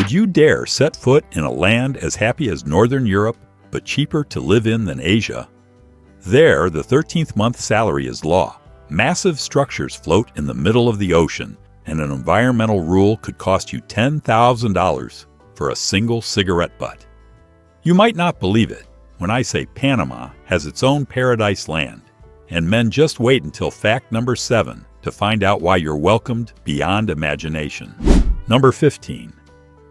Would you dare set foot in a land as happy as Northern Europe, but cheaper to live in than Asia? There, the 13th month salary is law. Massive structures float in the middle of the ocean, and an environmental rule could cost you $10,000 for a single cigarette butt. You might not believe it when I say Panama has its own paradise land, and men just wait until fact number 7 to find out why you're welcomed beyond imagination. Number 15.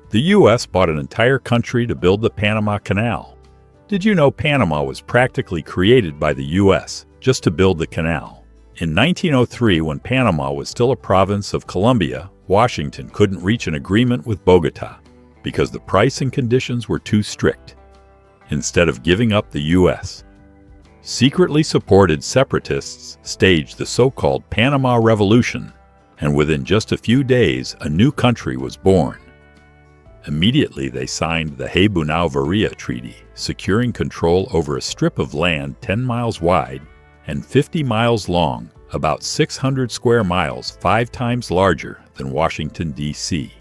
The U.S. bought an entire country to build the Panama Canal. Did you know Panama was practically created by the U.S. just to build the canal? In 1903, when Panama was still a province of Colombia, Washington couldn't reach an agreement with Bogota because the price and conditions were too strict. Instead of giving up the U.S., secretly supported separatists staged the so-called Panama Revolution, and within just a few days, a new country was born. Immediately, they signed the Haybunau-Varia Treaty, securing control over a strip of land 10 miles wide and 50 miles long, about 600 square miles, 5 times larger than Washington, D.C.,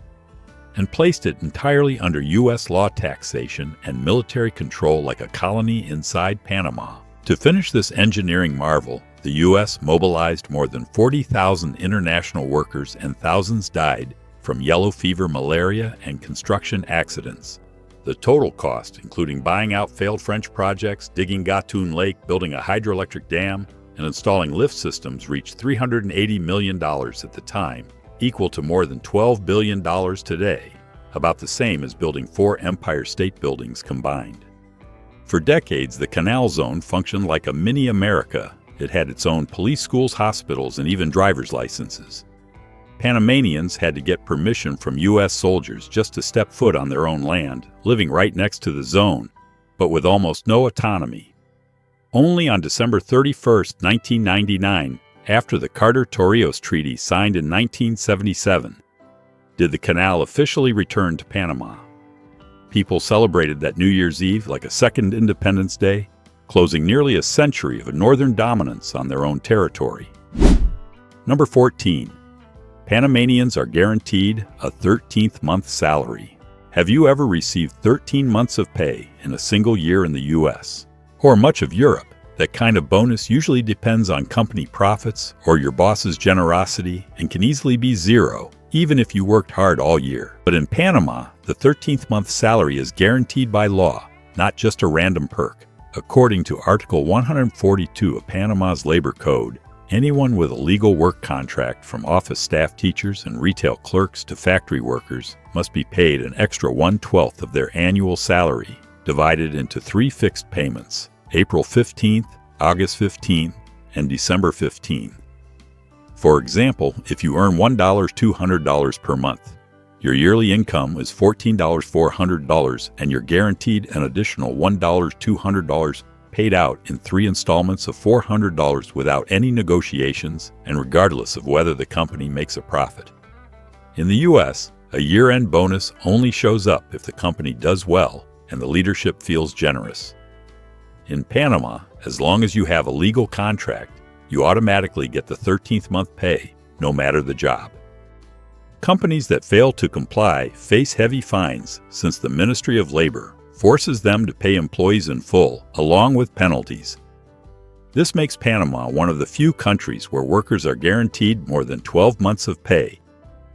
and placed it entirely under U.S. law taxation and military control like a colony inside Panama. To finish this engineering marvel, the U.S. mobilized more than 40,000 international workers, and thousands died from yellow fever, malaria, and construction accidents. The total cost, including buying out failed French projects, digging Gatun Lake, building a hydroelectric dam, and installing lift systems, reached $380 million at the time, equal to more than $12 billion today, about the same as building 4 Empire State Buildings combined. For decades, the Canal Zone functioned like a mini America. It had its own police schools, hospitals, and even driver's licenses. Panamanians had to get permission from U.S. soldiers just to step foot on their own land, living right next to the zone, but with almost no autonomy. Only on December 31, 1999, after the Carter-Torrijos Treaty signed in 1977, did the canal officially return to Panama. People celebrated that New Year's Eve like a second Independence Day, closing nearly a century of northern dominance on their own territory. Number 14. Panamanians are guaranteed a 13th month salary. Have you ever received 13 months of pay in a single year in the U.S. or much of Europe? That kind of bonus usually depends on company profits or your boss's generosity and can easily be zero, even if you worked hard all year. But in Panama, the 13th month salary is guaranteed by law, not just a random perk. According to Article 142 of Panama's Labor Code, anyone with a legal work contract, from office staff, teachers, and retail clerks to factory workers, must be paid an extra 1/12 of their annual salary, divided into 3 fixed payments: April 15th, August 15th, and December 15th. For example, if you earn $1,200 per month, your yearly income is $14,400, and you're guaranteed an additional $1,200 paid out in 3 installments of $400 without any negotiations and regardless of whether the company makes a profit. In the U.S., a year-end bonus only shows up if the company does well and the leadership feels generous. In Panama, as long as you have a legal contract, you automatically get the 13th month pay, no matter the job. Companies that fail to comply face heavy fines, since the Ministry of Labor forces them to pay employees in full, along with penalties. This makes Panama one of the few countries where workers are guaranteed more than 12 months of pay,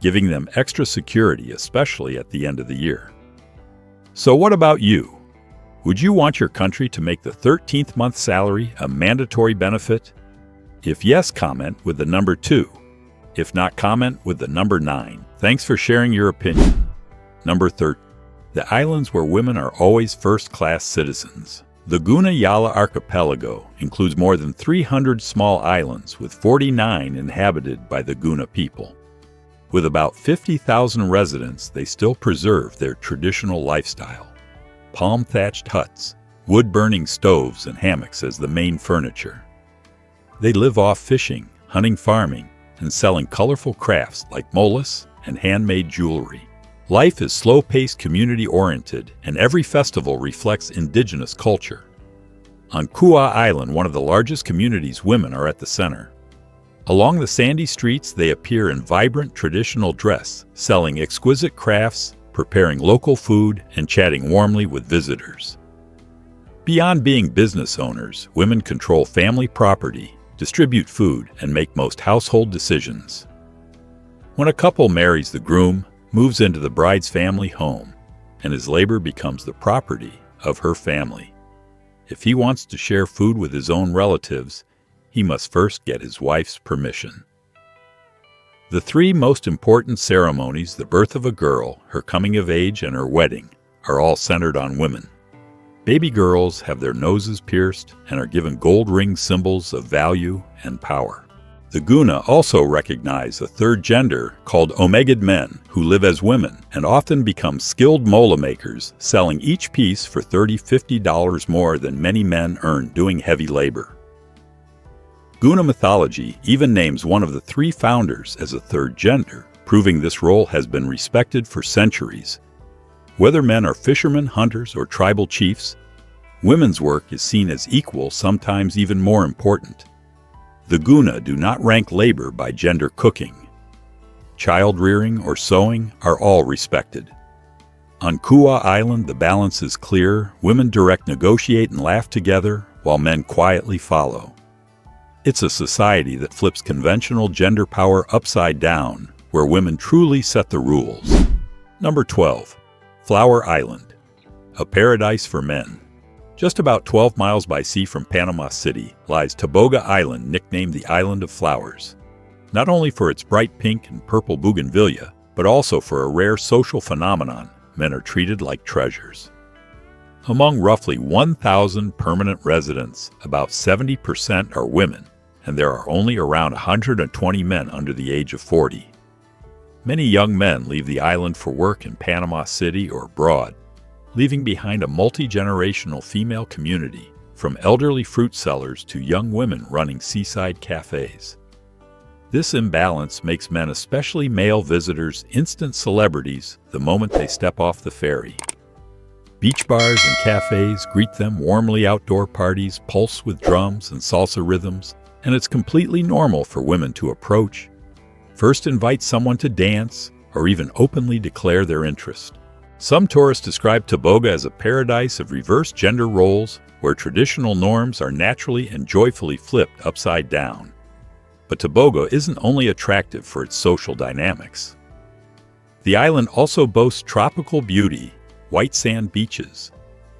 giving them extra security, especially at the end of the year. So what about you? Would you want your country to make the 13th month salary a mandatory benefit? If yes, comment with the number 2. If not, comment with the number 9. Thanks for sharing your opinion. Number 13. The islands where women are always first-class citizens. The Gunayala Archipelago includes more than 300 small islands, with 49 inhabited by the Guna people. With about 50,000 residents, they still preserve their traditional lifestyle. Palm-thatched huts, wood-burning stoves, and hammocks as the main furniture. They live off fishing, hunting, farming, and selling colorful crafts like molas and handmade jewelry. Life is slow-paced, community-oriented, and every festival reflects indigenous culture. On Kua Island, one of the largest communities, women are at the center. Along the sandy streets, they appear in vibrant traditional dress, selling exquisite crafts, preparing local food and chatting warmly with visitors. Beyond being business owners, women control family property, distribute food, and make most household decisions. When a couple marries the groom, moves into the bride's family home, and his labor becomes the property of her family. If he wants to share food with his own relatives, he must first get his wife's permission. The three most important ceremonies, the birth of a girl, her coming of age, and her wedding, are all centered on women. Baby girls have their noses pierced and are given gold ring symbols of value and power. The Guna also recognize a third gender called omegad men who live as women and often become skilled mola makers, selling each piece for $30–50 more than many men earn doing heavy labor. Guna mythology even names one of the three founders as a third gender, proving this role has been respected for centuries. Whether men are fishermen, hunters, or tribal chiefs, women's work is seen as equal, sometimes even more important. The Guna do not rank labor by gender. Cooking, child rearing, or sewing are all respected. On Kua Island, the balance is clear. Women direct, negotiate, and laugh together, while men quietly follow. It's a society that flips conventional gender power upside down, where women truly set the rules. Number 12. Flower Island, a paradise for men. Just about 12 miles by sea from Panama City lies Taboga Island, nicknamed the Island of Flowers. Not only for its bright pink and purple bougainvillea, but also for a rare social phenomenon: men are treated like treasures. Among roughly 1,000 permanent residents, about 70% are women, and there are only around 120 men under the age of 40. Many young men leave the island for work in Panama City or abroad, leaving behind a multi-generational female community, from elderly fruit sellers to young women running seaside cafes. This imbalance makes men, especially male visitors, instant celebrities the moment they step off the ferry. Beach bars and cafes greet them warmly, outdoor parties pulse with drums and salsa rhythms, and it's completely normal for women to approach, first invite someone to dance, or even openly declare their interest. Some tourists describe Taboga as a paradise of reverse gender roles, where traditional norms are naturally and joyfully flipped upside down. But Taboga isn't only attractive for its social dynamics. The island also boasts tropical beauty, white sand beaches,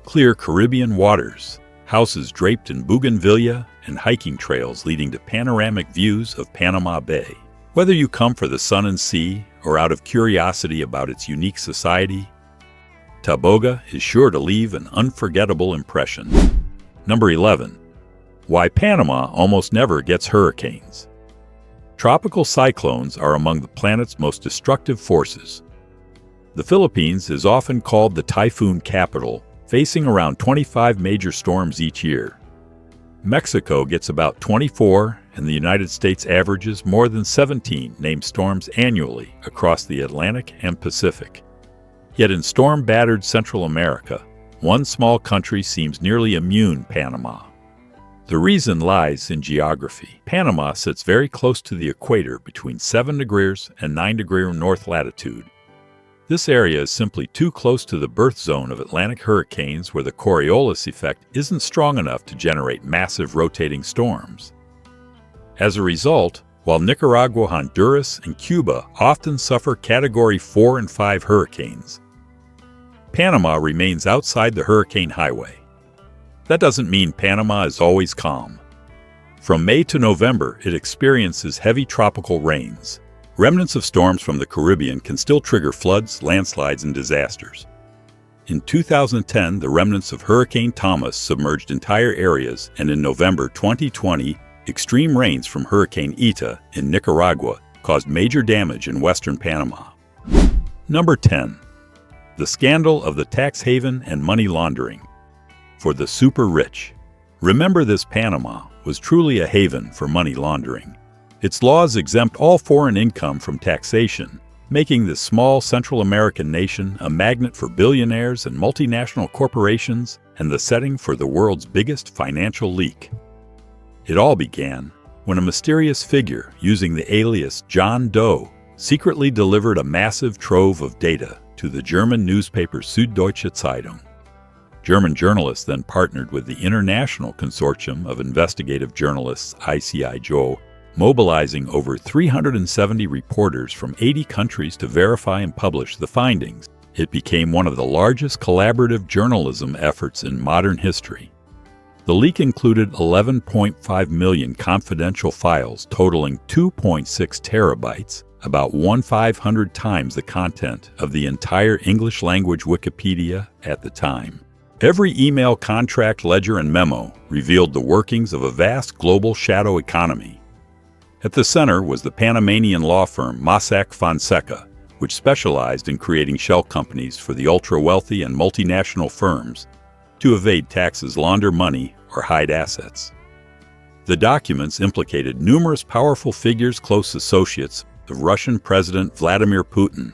clear Caribbean waters, houses draped in bougainvillea, and hiking trails leading to panoramic views of Panama Bay. Whether you come for the sun and sea, or out of curiosity about its unique society, Taboga is sure to leave an unforgettable impression. Number 11. Why Panama almost never gets hurricanes. Tropical cyclones are among the planet's most destructive forces. The Philippines is often called the typhoon capital, facing around 25 major storms each year. Mexico gets about 24, and the United States averages more than 17 named storms annually across the Atlantic and Pacific. Yet in storm-battered Central America, one small country seems nearly immune: Panama. The reason lies in geography. Panama sits very close to the equator between 7 degrees and 9 degrees north latitude. This area is simply too close to the birth zone of Atlantic hurricanes, where the Coriolis effect isn't strong enough to generate massive rotating storms. As a result, while Nicaragua, Honduras, and Cuba often suffer Category 4 and 5 hurricanes, Panama remains outside the hurricane highway. That doesn't mean Panama is always calm. From May to November, it experiences heavy tropical rains. Remnants of storms from the Caribbean can still trigger floods, landslides, and disasters. In 2010, the remnants of Hurricane Thomas submerged entire areas, and in November 2020, extreme rains from Hurricane Eta in Nicaragua caused major damage in western Panama. Number 10. The scandal of the tax haven and money laundering. For the super rich. Remember, this Panama was truly a haven for money laundering. Its laws exempt all foreign income from taxation, making this small Central American nation a magnet for billionaires and multinational corporations and the setting for the world's biggest financial leak. It all began when a mysterious figure using the alias John Doe secretly delivered a massive trove of data to the German newspaper Süddeutsche Zeitung. German journalists then partnered with the International Consortium of Investigative Journalists, ICIJO, mobilizing over 370 reporters from 80 countries to verify and publish the findings. It became one of the largest collaborative journalism efforts in modern history. The leak included 11.5 million confidential files totaling 2.6 terabytes, about 1/500 times the content of the entire English-language Wikipedia at the time. Every email, contract, ledger, and memo revealed the workings of a vast global shadow economy. At the center was the Panamanian law firm Mossack Fonseca, which specialized in creating shell companies for the ultra-wealthy and multinational firms to evade taxes, launder money, or hide assets. The documents implicated numerous powerful figures, close associates of Russian President Vladimir Putin,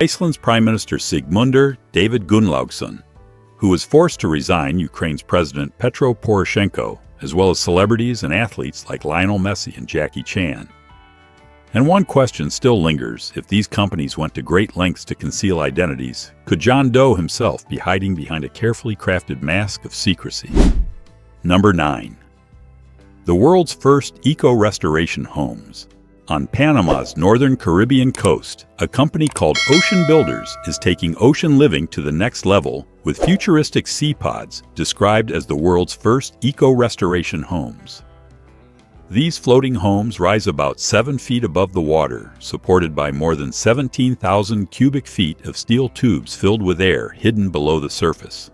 Iceland's Prime Minister Sigmundur David Gunnlaugsson, who was forced to resign, Ukraine's President Petro Poroshenko, as well as celebrities and athletes like Lionel Messi and Jackie Chan. And one question still lingers: if these companies went to great lengths to conceal identities, could John Doe himself be hiding behind a carefully crafted mask of secrecy? Number 9. The world's first eco-restoration homes. On Panama's northern Caribbean coast, a company called Ocean Builders is taking ocean living to the next level with futuristic sea pods described as the world's first eco-restoration homes. These floating homes rise about 7 feet above the water, supported by more than 17,000 cubic feet of steel tubes filled with air hidden below the surface.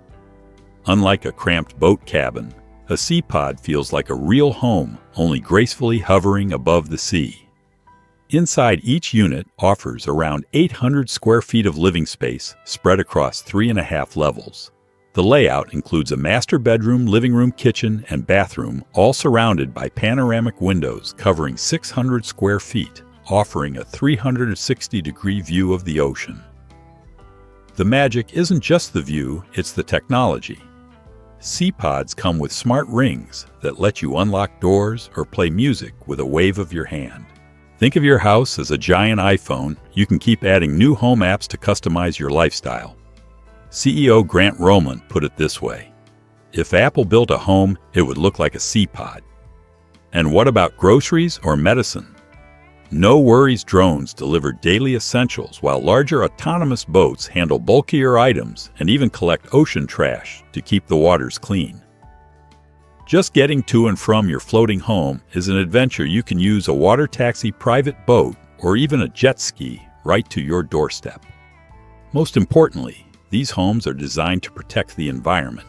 Unlike a cramped boat cabin, a sea pod feels like a real home, only gracefully hovering above the sea. Inside, each unit offers around 800 square feet of living space spread across 3.5 levels. The layout includes a master bedroom, living room, kitchen, and bathroom, all surrounded by panoramic windows covering 600 square feet, offering a 360-degree view of the ocean. The magic isn't just the view, it's the technology. Sea pods come with smart rings that let you unlock doors or play music with a wave of your hand. Think of your house as a giant iPhone. You can keep adding new home apps to customize your lifestyle. CEO Grant Roman put it this way: if Apple built a home, it would look like a sea pod. And what about groceries or medicine? No worries, drones deliver daily essentials, while larger autonomous boats handle bulkier items and even collect ocean trash to keep the waters clean. Just getting to and from your floating home is an adventure. You can use a water taxi, private boat, or even a jet ski right to your doorstep. Most importantly, these homes are designed to protect the environment.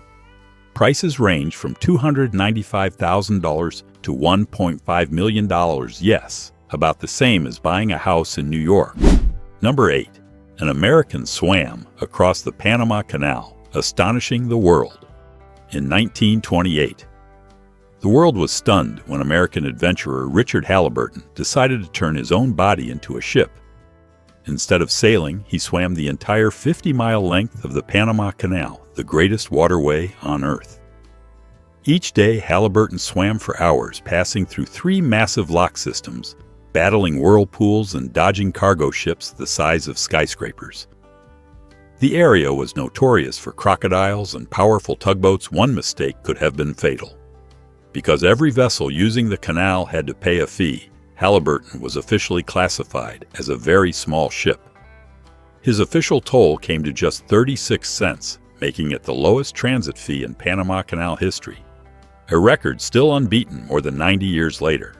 Prices range from $295,000 to $1.5 million, yes, about the same as buying a house in New York. Number 8. An American swam across the Panama Canal, astonishing the world. In 1928, the world was stunned when American adventurer Richard Halliburton decided to turn his own body into a ship. Instead of sailing, he swam the entire 50-mile length of the Panama Canal, the greatest waterway on Earth. Each day, Halliburton swam for hours, passing through 3 massive lock systems, battling whirlpools and dodging cargo ships the size of skyscrapers. The area was notorious for crocodiles and powerful tugboats. One mistake could have been fatal. Because every vessel using the canal had to pay a fee, Halliburton was officially classified as a very small ship. His official toll came to just 36 cents, making it the lowest transit fee in Panama Canal history, a record still unbeaten more than 90 years later.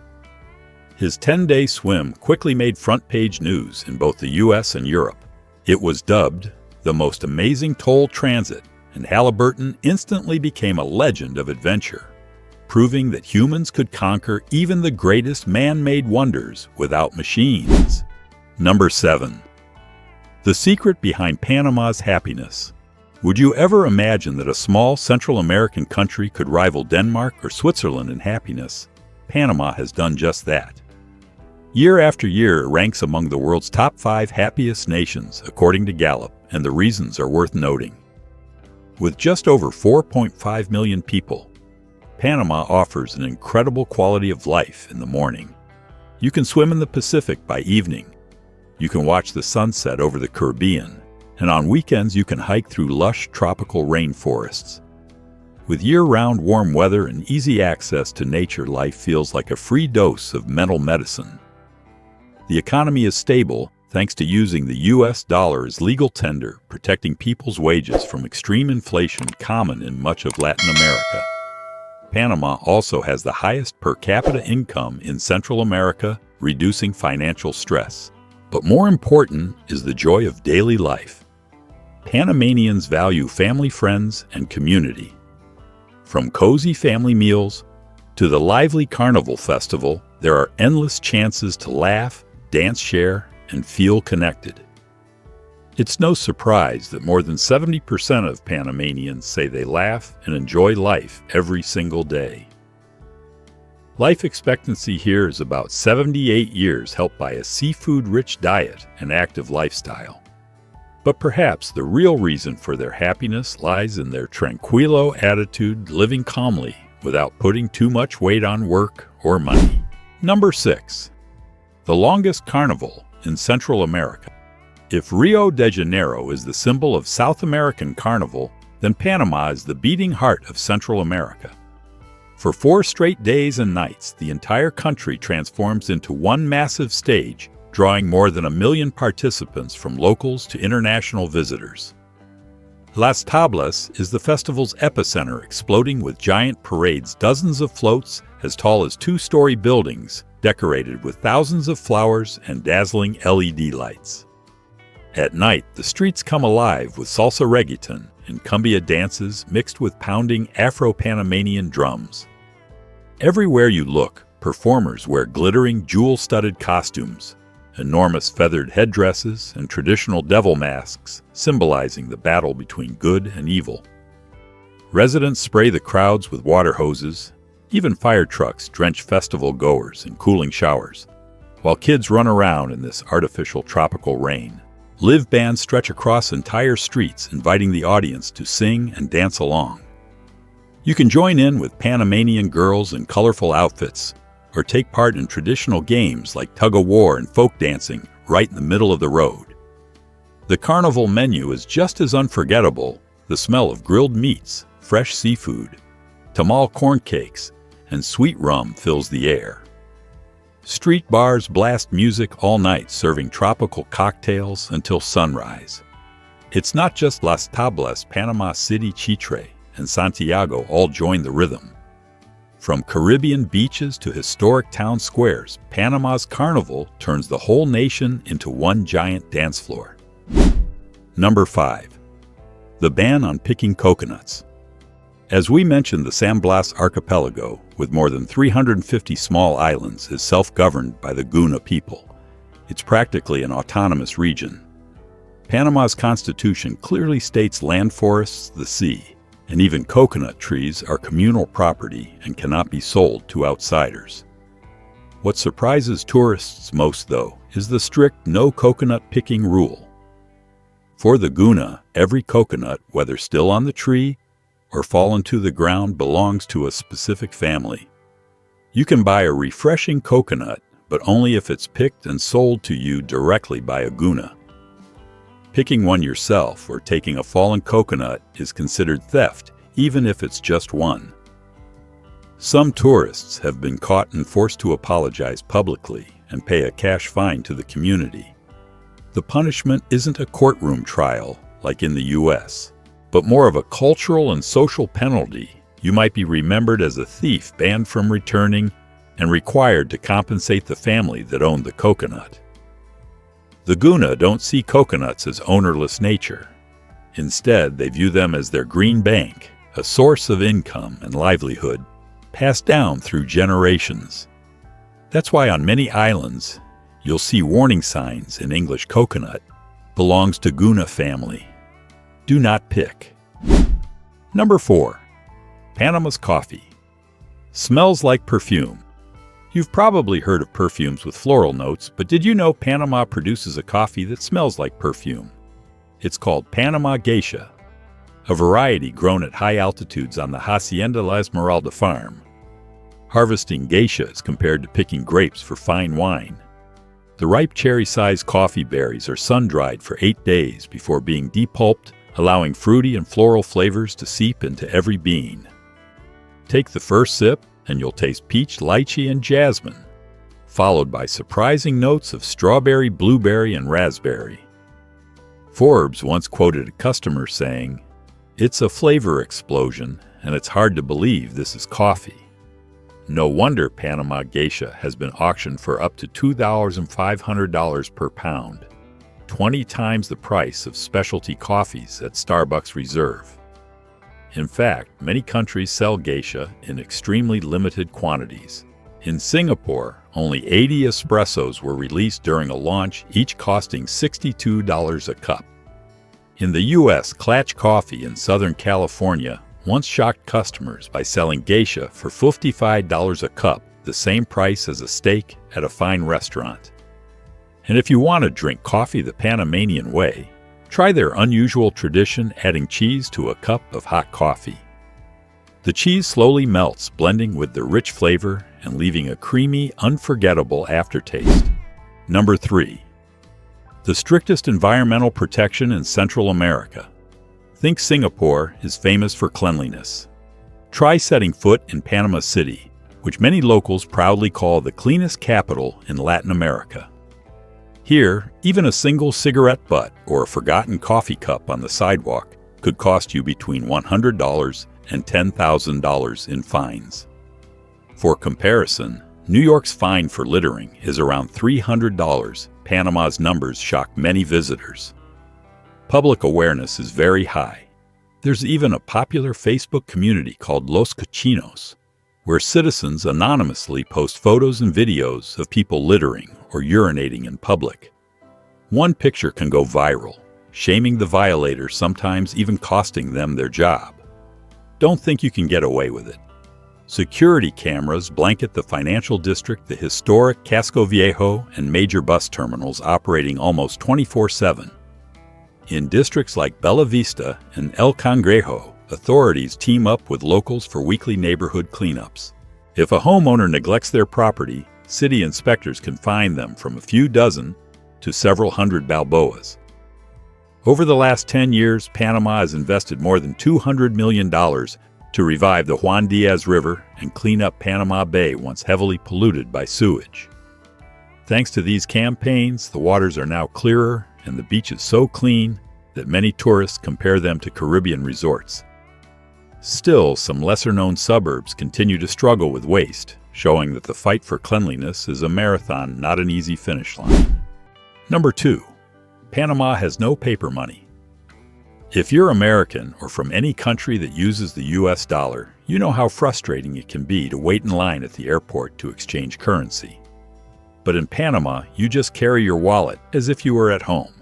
His 10-day swim quickly made front-page news in both the U.S. and Europe. It was dubbed the most amazing toll transit, and Halliburton instantly became a legend of adventure, proving that humans could conquer even the greatest man-made wonders without machines. Number 7. The secret behind Panama's happiness. Would you ever imagine that a small Central American country could rival Denmark or Switzerland in happiness? Panama has done just that. Year after year, it ranks among the world's top 5 happiest nations, according to Gallup, and the reasons are worth noting. With just over 4.5 million people, Panama offers an incredible quality of life in the morning. You can swim in the Pacific by evening. You can watch the sunset over the Caribbean. And on weekends you can hike through lush tropical rainforests. With year-round warm weather and easy access to nature, life feels like a free dose of mental medicine. The economy is stable thanks to using the U.S. dollar as legal tender, protecting people's wages from extreme inflation common in much of Latin America. Panama also has the highest per capita income in Central America, reducing financial stress. But more important is the joy of daily life. Panamanians value family, friends, and community. From cozy family meals to the lively Carnival festival, there are endless chances to laugh, dance, share, and feel connected. It's no surprise that more than 70% of Panamanians say they laugh and enjoy life every single day. Life expectancy here is about 78 years, helped by a seafood-rich diet and active lifestyle. But perhaps the real reason for their happiness lies in their tranquilo attitude, living calmly without putting too much weight on work or money. Number 6. The longest carnival in Central America. If Rio de Janeiro is the symbol of South American carnival, then Panama is the beating heart of Central America. For 4 straight days and nights, the entire country transforms into one massive stage, drawing more than 1 million participants from locals to international visitors. Las Tablas is the festival's epicenter, exploding with giant parades, dozens of floats as tall as 2-story buildings, decorated with thousands of flowers and dazzling LED lights. At night, the streets come alive with salsa reggaeton and cumbia dances mixed with pounding Afro-Panamanian drums. Everywhere you look, performers wear glittering, jewel-studded costumes, enormous feathered headdresses, and traditional devil masks, symbolizing the battle between good and evil. Residents spray the crowds with water hoses. Even fire trucks drench festival goers in cooling showers, while kids run around in this artificial tropical rain. Live bands stretch across entire streets, inviting the audience to sing and dance along. You can join in with Panamanian girls in colorful outfits, or take part in traditional games like tug-of-war and folk dancing right in the middle of the road. The carnival menu is just as unforgettable. The smell of grilled meats, fresh seafood, tamal corn cakes, and sweet rum fills the air. Street bars blast music all night, serving tropical cocktails until sunrise. It's not just Las Tablas, Panama City, Chitre, and Santiago all join the rhythm. From Caribbean beaches to historic town squares, Panama's carnival turns the whole nation into one giant dance floor. Number 5. The ban on picking coconuts. As we mentioned, the San Blas archipelago, with more than 350 small islands, is self-governed by the Guna people. It's practically an autonomous region. Panama's constitution clearly states land forests, the sea, and even coconut trees are communal property and cannot be sold to outsiders. What surprises tourists most, though, is the strict no coconut picking rule. For the Guna, every coconut, whether still on the tree or fallen to the ground, belongs to a specific family. You can buy a refreshing coconut, but only if it's picked and sold to you directly by a Guna. Picking one yourself or taking a fallen coconut is considered theft, even if it's just one. Some tourists have been caught and forced to apologize publicly and pay a cash fine to the community. The punishment isn't a courtroom trial like in the U.S., but more of a cultural and social penalty. You might be remembered as a thief, banned from returning, and required to compensate the family that owned the coconut. The Guna don't see coconuts as ownerless nature. Instead, they view them as their green bank, a source of income and livelihood, passed down through generations. That's why on many islands, you'll see warning signs in English: coconut belongs to Guna family. Do not pick. Number 4. Panama's coffee. Smells like perfume. You've probably heard of perfumes with floral notes, but did you know Panama produces a coffee that smells like perfume? It's called Panama Geisha, a variety grown at high altitudes on the Hacienda La Esmeralda farm. Harvesting geisha is compared to picking grapes for fine wine. The ripe cherry-sized coffee berries are sun-dried for 8 days before being depulped, allowing fruity and floral flavors to seep into every bean. Take the first sip, and you'll taste peach, lychee, and jasmine, followed by surprising notes of strawberry, blueberry, and raspberry. Forbes once quoted a customer saying, "It's a flavor explosion, and it's hard to believe this is coffee." No wonder Panama geisha has been auctioned for up to $2,500 per pound, 20 times the price of specialty coffees at Starbucks Reserve. In fact, many countries sell geisha in extremely limited quantities. In Singapore, only 80 espressos were released during a launch, each costing $62 a cup. In the U.S., Klatch Coffee in Southern California once shocked customers by selling geisha for $55 a cup, the same price as a steak at a fine restaurant. And if you want to drink coffee the Panamanian way, try their unusual tradition adding cheese to a cup of hot coffee. The cheese slowly melts, blending with the rich flavor and leaving a creamy, unforgettable aftertaste. Number 3. The strictest environmental protection in Central America. Think Singapore is famous for cleanliness. Try setting foot in Panama City, which many locals proudly call the cleanest capital in Latin America. Here, even a single cigarette butt or a forgotten coffee cup on the sidewalk could cost you between $100 and $10,000 in fines. For comparison, New York's fine for littering is around $300. Panama's numbers shock many visitors. Public awareness is very high. There's even a popular Facebook community called Los Cochinos, where citizens anonymously post photos and videos of people littering or urinating in public. One picture can go viral, shaming the violator, sometimes even costing them their job. Don't think you can get away with it. Security cameras blanket the financial district, the historic Casco Viejo, and major bus terminals operating almost 24/7. In districts like Bella Vista and El Cangrejo, authorities team up with locals for weekly neighborhood cleanups. If a homeowner neglects their property, city inspectors can fine them from a few dozen to several hundred balboas. Over the last 10 years, Panama has invested more than $200 million to revive the Juan Diaz River and clean up Panama Bay, once heavily polluted by sewage. Thanks to these campaigns, the waters are now clearer and the beaches so clean that many tourists compare them to Caribbean resorts. Still, some lesser-known suburbs continue to struggle with waste, showing that the fight for cleanliness is a marathon, not an easy finish line. Number 2. Panama has no paper money. If you're American or from any country that uses the US dollar, you know how frustrating it can be to wait in line at the airport to exchange currency. But in Panama, you just carry your wallet as if you were at home.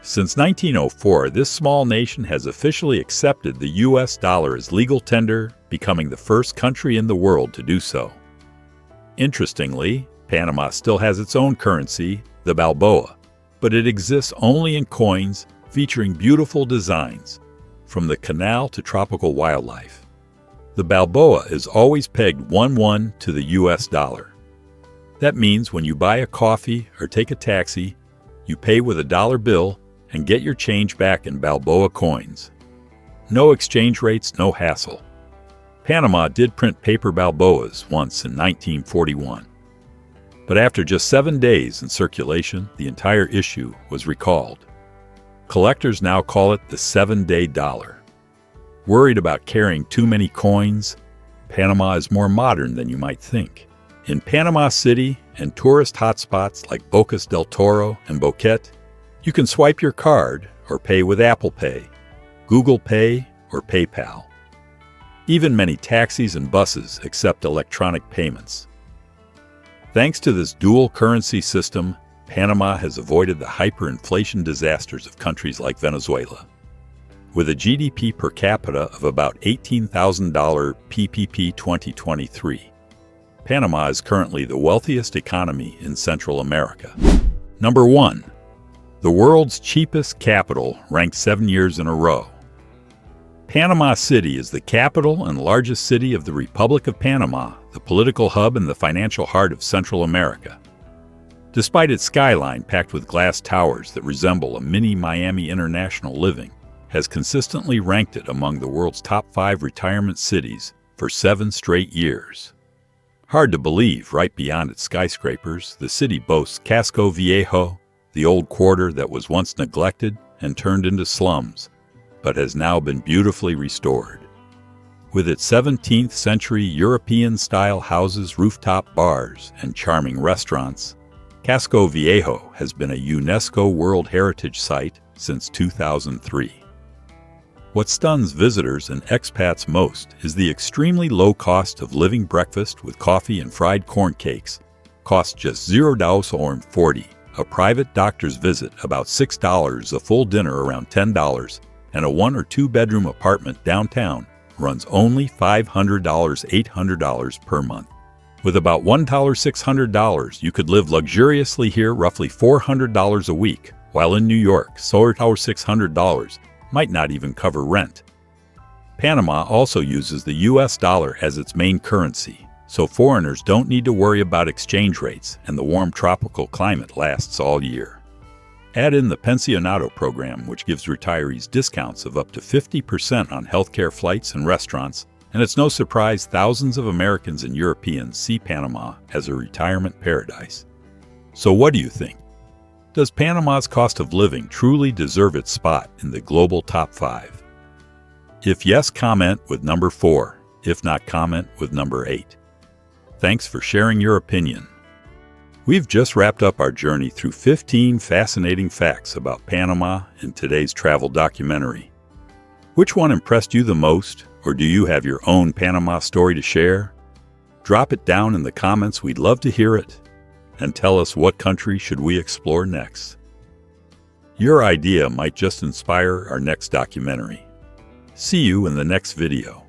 Since 1904, this small nation has officially accepted the US dollar as legal tender, becoming the first country in the world to do so. Interestingly, Panama still has its own currency, the balboa, but it exists only in coins featuring beautiful designs, from the Canal to tropical wildlife. The balboa is always pegged 1-1 to the US dollar. That means when you buy a coffee or take a taxi, you pay with a dollar bill and get your change back in balboa coins. No exchange rates, no hassle. Panama did print paper balboas once in 1941. But after just 7 days in circulation, the entire issue was recalled. Collectors now call it the 7-day dollar. Worried about carrying too many coins? Panama is more modern than you might think. In Panama City and tourist hotspots like Bocas del Toro and Boquete, you can swipe your card or pay with Apple Pay, Google Pay, or PayPal. Even many taxis and buses accept electronic payments. Thanks to this dual currency system, Panama has avoided the hyperinflation disasters of countries like Venezuela. With a GDP per capita of about $18,000 PPP 2023, Panama is currently the wealthiest economy in Central America. Number 1. The world's cheapest capital, ranked 7 years in a row. Panama City is the capital and largest city of the Republic of Panama, the political hub and the financial heart of Central America. Despite its skyline packed with glass towers that resemble a mini Miami International Living, has consistently ranked it among the world's top 5 retirement cities for 7 straight years. Hard to believe, right beyond its skyscrapers, the city boasts Casco Viejo, the old quarter that was once neglected and turned into slums, but has now been beautifully restored. With its 17th-century European-style houses, rooftop bars, and charming restaurants, Casco Viejo has been a UNESCO World Heritage Site since 2003. What stuns visitors and expats most is the extremely low cost of living. Breakfast with coffee and fried corn cakes costs just $0.40, a private doctor's visit about $6, a full dinner around $10, and a 1 or 2 bedroom apartment downtown runs only $500, $800 per month. With about $1,600, you could live luxuriously here, roughly $400 a week, while in New York, $600 might not even cover rent. Panama also uses the US dollar as its main currency, so foreigners don't need to worry about exchange rates, and the warm tropical climate lasts all year. Add in the Pensionado program, which gives retirees discounts of up to 50% on healthcare, flights, and restaurants, and it's no surprise thousands of Americans and Europeans see Panama as a retirement paradise. So what do you think? Does Panama's cost of living truly deserve its spot in the global top 5? If yes, comment with number 4. If not, comment with number 8. Thanks for sharing your opinion. We've just wrapped up our journey through 15 fascinating facts about Panama in today's travel documentary. Which one impressed you the most, or do you have your own Panama story to share? Drop it down in the comments, we'd love to hear it. And tell us, what country should we explore next? Your idea might just inspire our next documentary. See you in the next video.